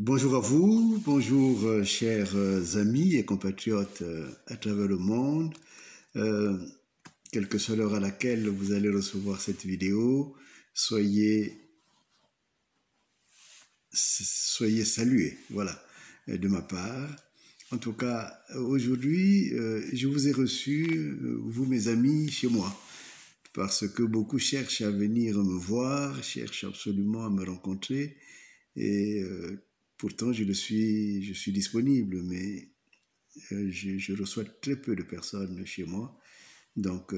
Bonjour à vous, bonjour chers amis et compatriotes à travers le monde. Euh, Quelle que soit l'heure à laquelle vous allez recevoir cette vidéo, soyez salués, voilà, de ma part. En tout cas, aujourd'hui, je vous ai reçus, vous mes amis, chez moi, parce que beaucoup cherchent à venir me voir, cherchent absolument à me rencontrer, et pourtant je suis disponible, mais je reçois très peu de personnes chez moi, donc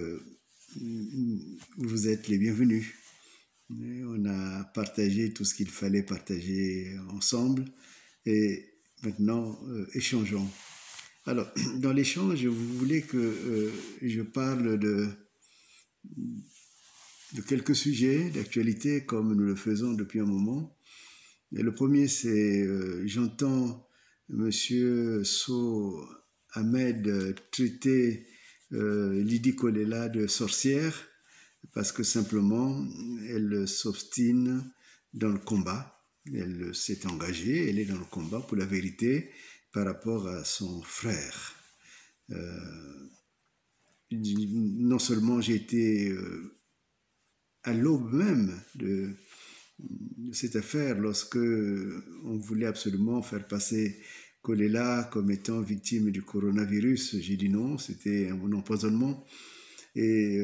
vous êtes les bienvenus. On a partagé tout ce qu'il fallait partager ensemble et maintenant échangeons. Alors, dans l'échange, vous voulez que je parle de quelques sujets d'actualité comme nous le faisons depuis un moment. Et le premier, c'est j'entends Monsieur So Ahmed traiter Lydie Kolela de sorcière parce que simplement elle s'obstine dans le combat. Elle s'est engagée, elle est dans le combat pour la vérité par rapport à son frère. Non seulement j'ai été à l'aube même de cette affaire lorsque on voulait absolument faire passer Kolela comme étant victime du coronavirus. J'ai dit non, c'était un empoisonnement. Et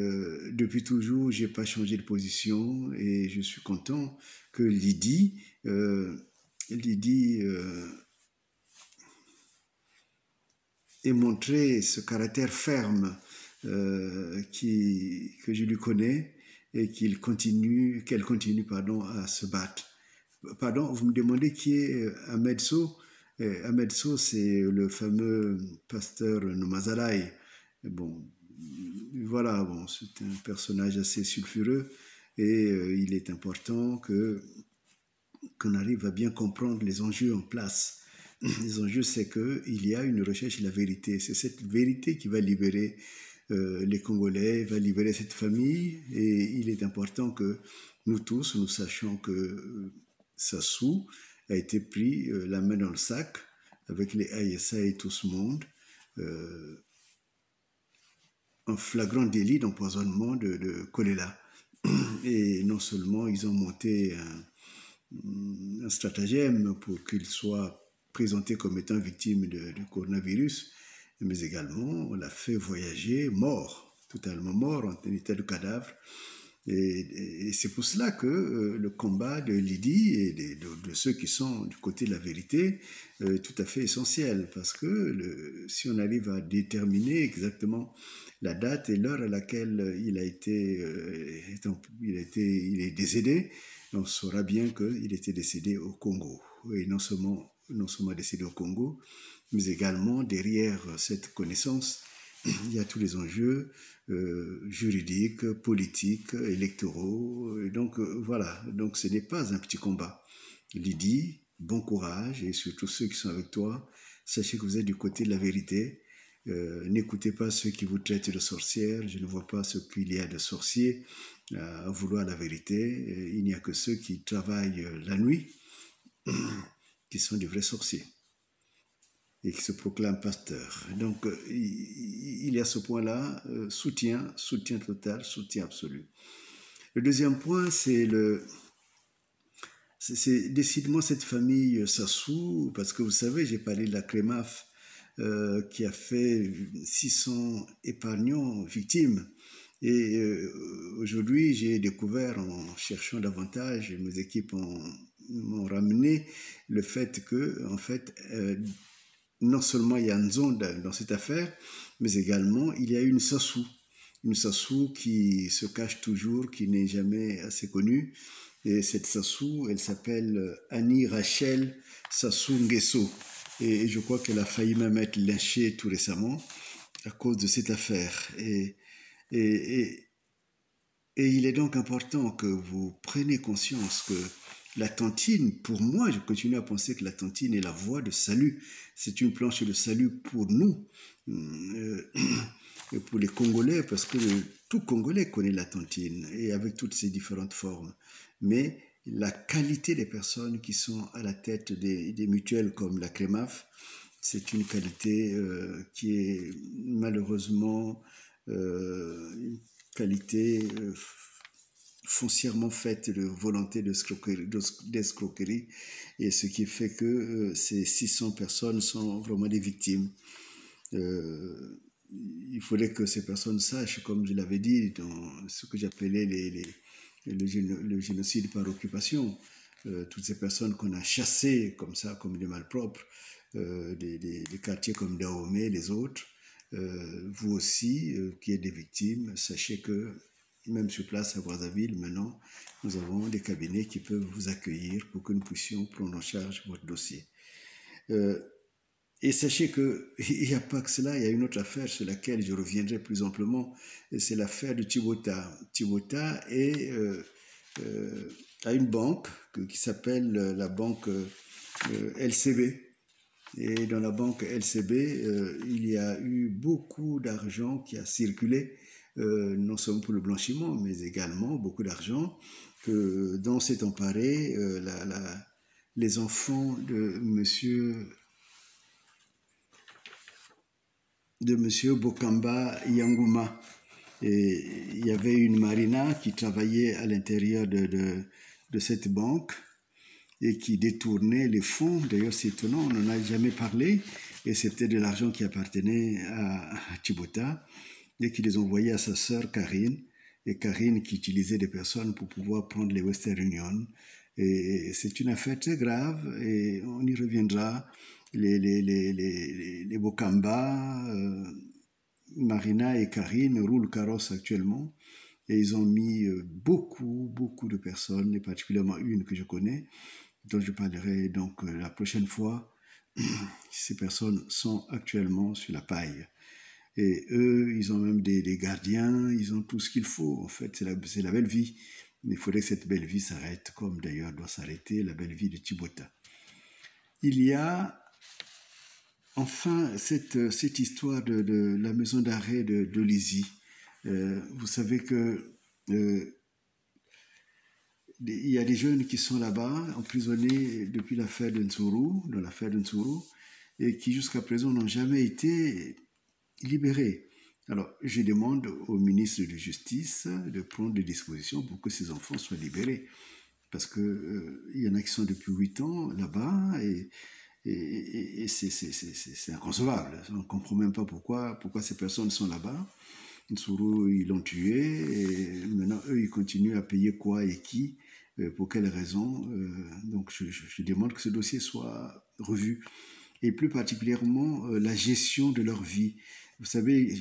depuis toujours, j'ai pas changé de position et je suis content que Lydie ait montré ce caractère ferme que je lui connais et qu'elle continue à se battre. Pardon, vous me demandez qui est Ahmed So. Ahmed So, c'est le fameux pasteur Nomazalai. Bon, voilà, bon, c'est un personnage assez sulfureux et il est important qu'on arrive à bien comprendre les enjeux en place. Les enjeux, c'est qu'il y a une recherche de la vérité. C'est cette vérité qui va libérer les Congolais, va libérer cette famille. Et il est important que nous tous, nous sachions que Sassou a été pris la main dans le sac avec les ASA et tout ce monde. Un flagrant délit d'empoisonnement de Kolela. Et non seulement ils ont monté un stratagème pour qu'il soit présenté comme étant victime du coronavirus, mais également on l'a fait voyager mort, totalement mort, en état de cadavre. Et c'est pour cela que le combat de Lydie et de ceux qui sont du côté de la vérité est tout à fait essentiel, parce que si on arrive à déterminer exactement la date et l'heure à laquelle il est décédé, on saura bien qu'il était décédé au Congo. Et non seulement décédé au Congo, mais également derrière cette connaissance, il y a tous les enjeux juridiques, politiques, électoraux. Et donc voilà, donc ce n'est pas un petit combat. Lydie, bon courage et surtout ceux qui sont avec toi, sachez que vous êtes du côté de la vérité. N'écoutez pas ceux qui vous traitent de sorcière. Je ne vois pas ce qu'il y a de sorcier à vouloir la vérité. Il n'y a que ceux qui travaillent la nuit qui sont des vrais sorciers et qui se proclament pasteurs. Donc, il y a ce point-là, soutien total, soutien absolu. Le deuxième point, c'est décidément cette famille Sassou, parce que vous savez, j'ai parlé de la CREMAF qui a fait 600 épargnants victimes. Et aujourd'hui, j'ai découvert en cherchant davantage, mes équipes m'ont ramené le fait que, en fait, non seulement il y a une zone dans cette affaire, mais également il y a une Sassou qui se cache toujours, qui n'est jamais assez connue. Et cette Sassou, elle s'appelle Annie Rachel Sassou Nguesso. Et je crois qu'elle a failli même être lynchée tout récemment à cause de cette affaire. Et il est donc important que vous preniez conscience que la tantine, pour moi, je continue à penser que la tantine est la voie de salut. C'est une planche de salut pour nous, et pour les Congolais, parce que tout Congolais connaît la tantine, et avec toutes ses différentes formes. Mais la qualité des personnes qui sont à la tête des mutuelles comme la CREMAF, c'est une qualité qui est malheureusement une qualité foncièrement faite de volonté d'escroquerie, et ce qui fait que ces 600 personnes sont vraiment des victimes. Il faudrait que ces personnes sachent, comme je l'avais dit, dans ce que j'appelais le génocide par occupation, toutes ces personnes qu'on a chassées comme ça, comme des malpropres, des quartiers comme Dahomey, les autres, vous aussi, qui êtes des victimes, sachez que même sur place à Brazzaville, maintenant, nous avons des cabinets qui peuvent vous accueillir pour que nous puissions prendre en charge votre dossier. Et sachez qu'il n'y a pas que cela, il y a une autre affaire sur laquelle je reviendrai plus amplement, c'est l'affaire de Tibota. Tibota a une banque qui s'appelle la banque LCB. Et dans la banque LCB, il y a eu beaucoup d'argent qui a circulé, non seulement pour le blanchiment, mais également beaucoup d'argent dont s'est emparé les enfants de monsieur Bokamba Yangouma. Et il y avait une marina qui travaillait à l'intérieur de cette banque et qui détournait les fonds. D'ailleurs, c'est étonnant, on n'en a jamais parlé, et c'était de l'argent qui appartenait à Tibota, et qui les envoyait à sa sœur Karine, et Karine qui utilisait des personnes pour pouvoir prendre les Western Union. Et c'est une affaire très grave, et on y reviendra. Les Bokamba, Marina et Karine roulent carrosse actuellement, et ils ont mis beaucoup de personnes, et particulièrement une que je connais, dont je parlerai donc la prochaine fois. Ces personnes sont actuellement sur la paille. Et eux, ils ont même des gardiens, ils ont tout ce qu'il faut. En fait, c'est la belle vie. Mais il faudrait que cette belle vie s'arrête, comme d'ailleurs doit s'arrêter la belle vie de Tibota. Il y a enfin cette histoire de la maison d'arrêt de Lizy. Vous savez que il y a des jeunes qui sont là-bas, emprisonnés depuis l'affaire de Nsuru, dans l'affaire de Nsuru, et qui jusqu'à présent n'ont jamais été libérés. Alors, je demande au ministre de Justice de prendre des dispositions pour que ces enfants soient libérés. Parce qu'il y en a qui sont depuis 8 ans là-bas, et c'est inconcevable. On ne comprend même pas pourquoi ces personnes sont là-bas. Nsuru, ils l'ont tué, et maintenant, eux, ils continuent à payer quoi et qui, pour quelles raisons. Donc, je demande que ce dossier soit revu. Et plus particulièrement, la gestion de leur vie. Vous savez,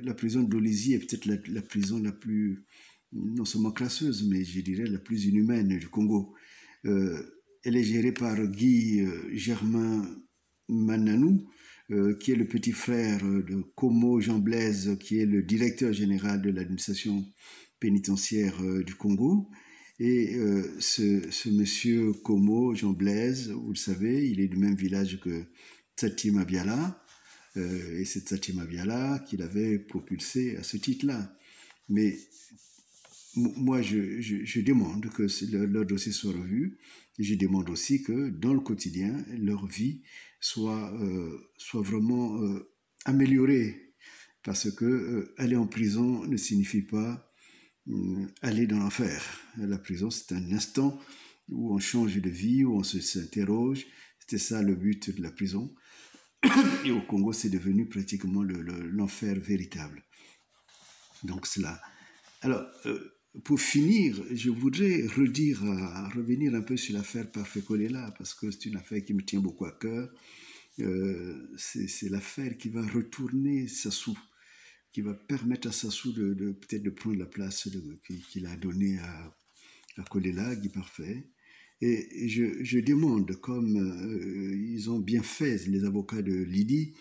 la prison d'Olizy est peut-être la prison la plus, non seulement classeuse, mais je dirais la plus inhumaine du Congo. Elle est gérée par Guy Germain Mananou, qui est le petit frère de Komo Jean Blaise, qui est le directeur général de l'administration pénitentiaire du Congo. Et ce monsieur Komo Jean Blaise, vous le savez, il est du même village que Tsati Mabiala, et c'est Tsati Mabiala qui l'avait propulsé à ce titre-là. Mais moi, je demande que leur dossier soit revu, et je demande aussi que dans le quotidien, leur vie soit vraiment améliorée, parce que aller en prison ne signifie pas aller dans l'enfer. La prison, c'est un instant où on change de vie, où on s'interroge. C'était ça le but de la prison. Et au Congo, c'est devenu pratiquement l'enfer véritable. Donc cela. Alors, pour finir, je voudrais revenir un peu sur l'affaire Parfait Kolela, parce que c'est une affaire qui me tient beaucoup à cœur. C'est l'affaire qui va retourner Sassou, qui va permettre à Sassou peut-être de prendre la place qu'il a donnée à Kolela, Guy Parfait. Et je demande, comme ils ont bien fait, les avocats de Lydie,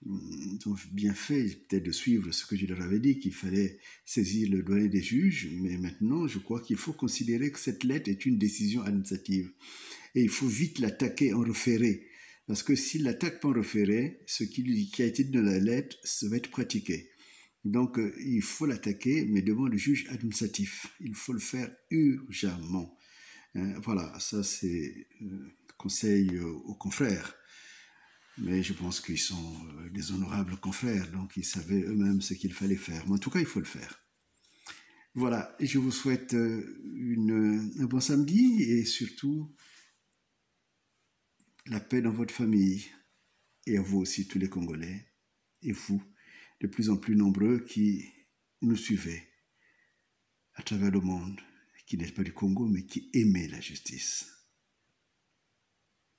ils ont bien fait peut-être de suivre ce que je leur avais dit, qu'il fallait saisir le doyen des juges, mais maintenant je crois qu'il faut considérer que cette lettre est une décision administrative. Et il faut vite l'attaquer en référé, parce que s'il l'attaque pas en référé, ce qui a été dit dans la lettre, ça va être pratiqué. Donc il faut l'attaquer, mais devant le juge administratif. Il faut le faire urgemment. Voilà, ça c'est conseil aux confrères. Mais je pense qu'ils sont des honorables confrères, donc ils savaient eux-mêmes ce qu'il fallait faire. Mais en tout cas, il faut le faire. Voilà, et je vous souhaite un bon samedi et surtout la paix dans votre famille et à vous aussi tous les Congolais et vous, de plus en plus nombreux qui nous suivez à travers le monde, qui n'êtes pas du Congo mais qui aimez la justice.